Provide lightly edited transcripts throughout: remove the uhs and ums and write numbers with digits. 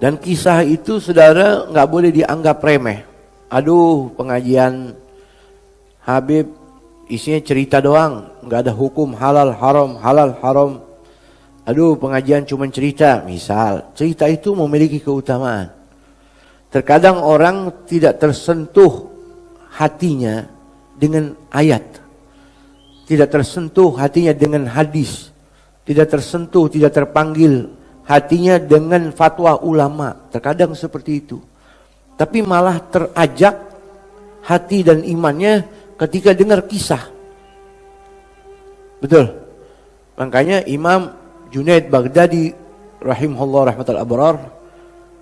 Dan kisah itu saudara nggak boleh dianggap remeh. Aduh, pengajian Habib isinya cerita doang, nggak ada hukum halal haram. Aduh, pengajian cuma cerita. Misal, cerita itu memiliki keutamaan. Terkadang orang tidak tersentuh hatinya dengan ayat, tidak tersentuh hatinya dengan hadis, tidak tersentuh, tidak terpanggil hatinya dengan fatwa ulama. Terkadang seperti itu. Tapi malah terajak hati dan imannya ketika dengar kisah. Betul. Makanya Imam Junaid Baghdadi rahimahullah rahmatal abrar,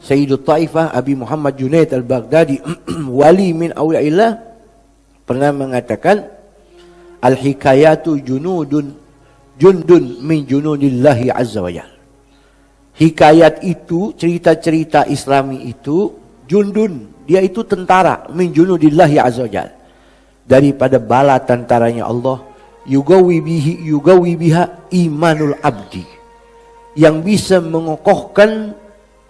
Sayyidut Taifah Abi Muhammad Junaid al-Baghdadi wali min awliyaillah, pernah mengatakan al-hikayatu jundun min junudillahi azza wa jalla. Hikayat itu, cerita-cerita Islami itu jundun, dia itu tentara min junudillahi azza wa jalla, daripada bala tentaranya Allah. Yugawi biha imanul abdi, yang bisa mengokohkan,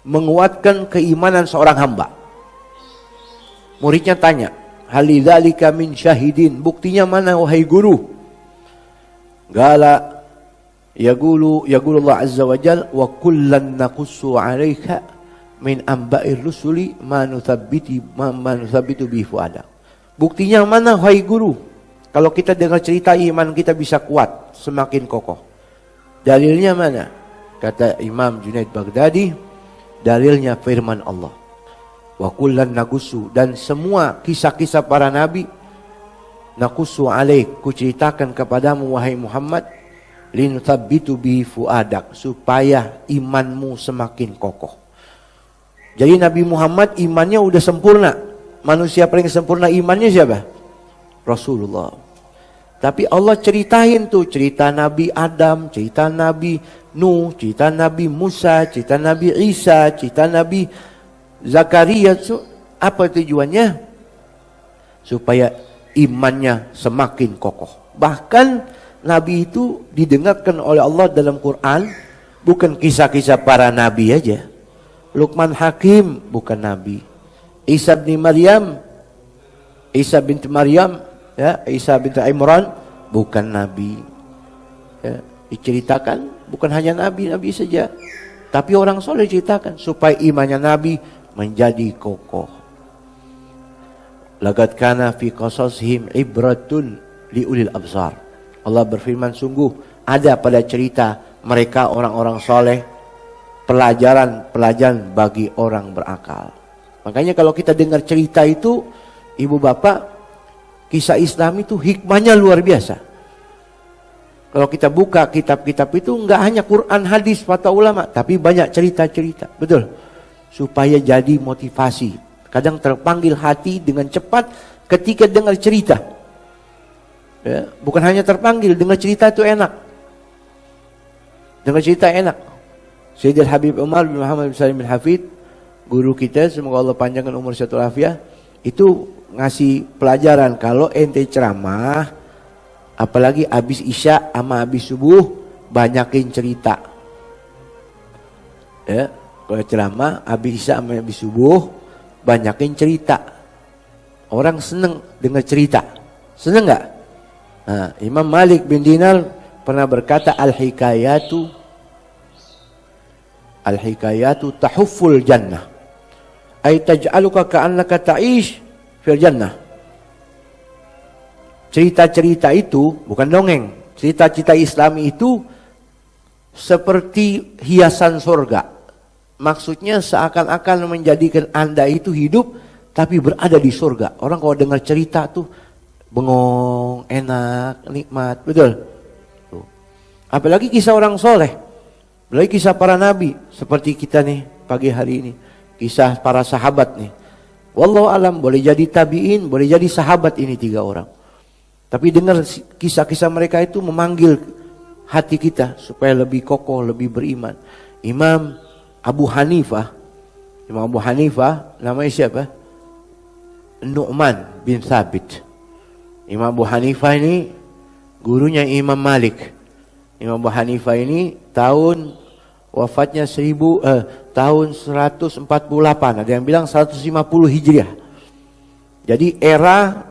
menguatkan keimanan seorang hamba. Muridnya tanya, halidzalika min syahidin, buktinya mana wahai guru? Gala yaqulu Allah azza wa jalla wa kullan naqussu 'alaika min amba'ir rusuli ma nuthabbitu bi fuada. Buktinya mana wahai guru? Kalau kita dengar cerita, iman kita bisa kuat, semakin kokoh. Dalilnya mana? Kata Imam Junaid Baghdadi, dalilnya firman Allah. Wa kullan naqussu, dan semua kisah-kisah para nabi, naqussu alaik, ku ceritakan kepadamu wahai Muhammad, linuthabbitu bi fuadak, supaya imanmu semakin kokoh. Jadi Nabi Muhammad imannya udah sempurna. Manusia paling sempurna imannya siapa? Rasulullah. Tapi Allah ceritain tuh, cerita Nabi Adam, cerita Nabi Nuh, cerita Nabi Musa, cerita Nabi Isa, cerita Nabi Zakaria. Apa tujuannya? Supaya imannya semakin kokoh. Bahkan Nabi itu didengarkan oleh Allah dalam Quran, bukan kisah-kisah para Nabi aja. Luqman Hakim bukan Nabi. Isa bin Maryam, ya, Isa bin Imran bukan Nabi. Ya, diceritakan bukan hanya Nabi saja, tapi orang soleh ceritakan supaya imannya Nabi menjadi kokoh. Laqad kana fi qasasihim ibratun liulil absar. Allah berfirman, sungguh ada pada cerita mereka orang-orang soleh pelajaran bagi orang berakal. Makanya kalau kita dengar cerita itu, ibu bapak, kisah Islam itu hikmahnya luar biasa. Kalau kita buka kitab-kitab itu enggak hanya Quran, hadis, fatwa ulama, tapi banyak cerita-cerita. Betul. Supaya jadi motivasi. Kadang terpanggil hati dengan cepat ketika dengar cerita. Ya, bukan hanya terpanggil, dengar cerita itu enak. Dengar cerita enak. Sayyidil Habib Umar bin Muhammad bin Salim bin Hafid, guru kita, semoga Allah panjangkan umur sehat walafiat, itu ngasih pelajaran kalau ente ceramah, apalagi habis isya sama habis subuh, banyakin cerita. Ya, kalau ceramah habis isya sama habis subuh, banyakin cerita. Orang seneng dengar cerita. Seneng nggak? Nah, Imam Malik bin Dinar pernah berkata, al-hikayatu tahufful jannah, ay taj'aluka ka'annaka ta'ish fil jannah. Cerita-cerita itu bukan dongeng. Cerita-cerita Islami itu seperti hiasan surga. Maksudnya seakan-akan menjadikan Anda itu hidup tapi berada di surga. Orang kalau dengar cerita tuh bengong, enak, nikmat, betul. Tuh. Apalagi kisah orang soleh, apalagi kisah para nabi seperti kita nih pagi hari ini, kisah para sahabat nih. Wallahu alam, boleh jadi tabi'in, boleh jadi sahabat ini 3 orang. Tapi dengar kisah-kisah mereka itu memanggil hati kita supaya lebih kokoh, lebih beriman. Imam Abu Hanifah namanya siapa? Nu'man bin Thabit. Imam Abu Hanifah ini gurunya Imam Malik. Imam Abu Hanifah ini wafatnya tahun 148, ada yang bilang 150 Hijriah. Jadi era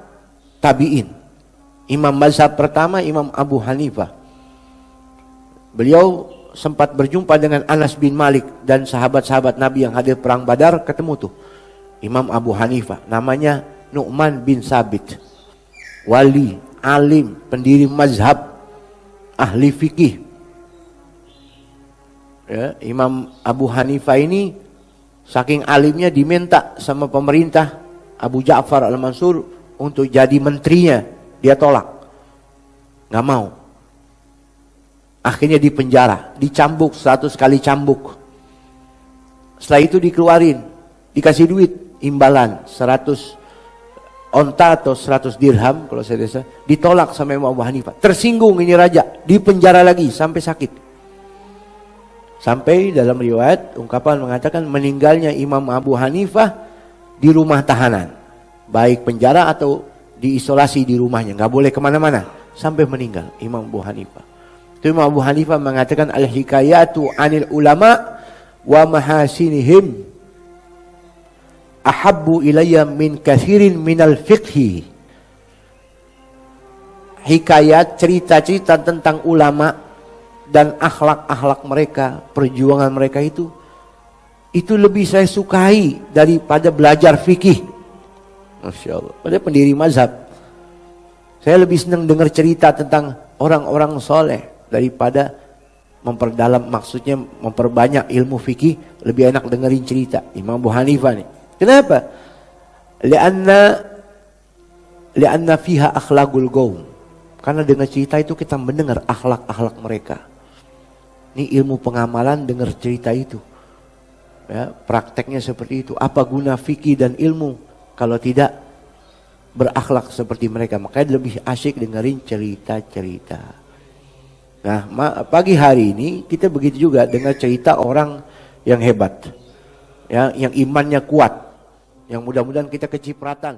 tabi'in. Imam mazhab pertama Imam Abu Hanifah. Beliau sempat berjumpa dengan Anas bin Malik dan sahabat-sahabat Nabi yang hadir perang Badar, ketemu tuh Imam Abu Hanifah, namanya Nu'man bin Sabit. Wali, alim, pendiri mazhab, ahli fikih. Ya, Imam Abu Hanifah ini saking alimnya diminta sama pemerintah Abu Ja'far al-Mansur untuk jadi menterinya, dia tolak, nggak mau. Akhirnya dipenjara, dicambuk 100 kali cambuk. Setelah itu dikeluarin, dikasih duit imbalan 100 onta atau 100 dirham kalau saya desa. Ditolak sama Imam Abu Hanifah. Tersinggung ini raja, dipenjara lagi sampai sakit. Sampai dalam riwayat ungkapan mengatakan meninggalnya Imam Abu Hanifah di rumah tahanan, baik penjara atau diisolasi di rumahnya, nggak boleh kemana-mana sampai meninggal Imam Abu Hanifah. Itu Imam Abu Hanifah mengatakan al-hikayatu anil ulama wa mahasinihim ahabbu ilayya min kathirin minal fiqhi. Hikayat, cerita-cerita tentang ulama dan akhlak-akhlak mereka, perjuangan mereka itu lebih saya sukai daripada belajar fikih. Masya Allah. Pada pendiri mazhab, saya lebih senang dengar cerita tentang orang-orang soleh daripada memperdalam, maksudnya memperbanyak ilmu fikih. Lebih enak dengerin cerita Imam Abu Hanifah nih. Kenapa? Lianna fiha akhlaqul qaum. Karena dengan cerita itu kita mendengar akhlak-akhlak mereka. Ini ilmu pengamalan, dengar cerita itu. Ya, prakteknya seperti itu. Apa guna fikih dan ilmu kalau tidak berakhlak seperti mereka? Makanya lebih asyik dengerin cerita-cerita. Nah, pagi hari ini kita begitu juga dengar cerita orang yang hebat, ya, yang imannya kuat, yang mudah-mudahan kita kecipratan.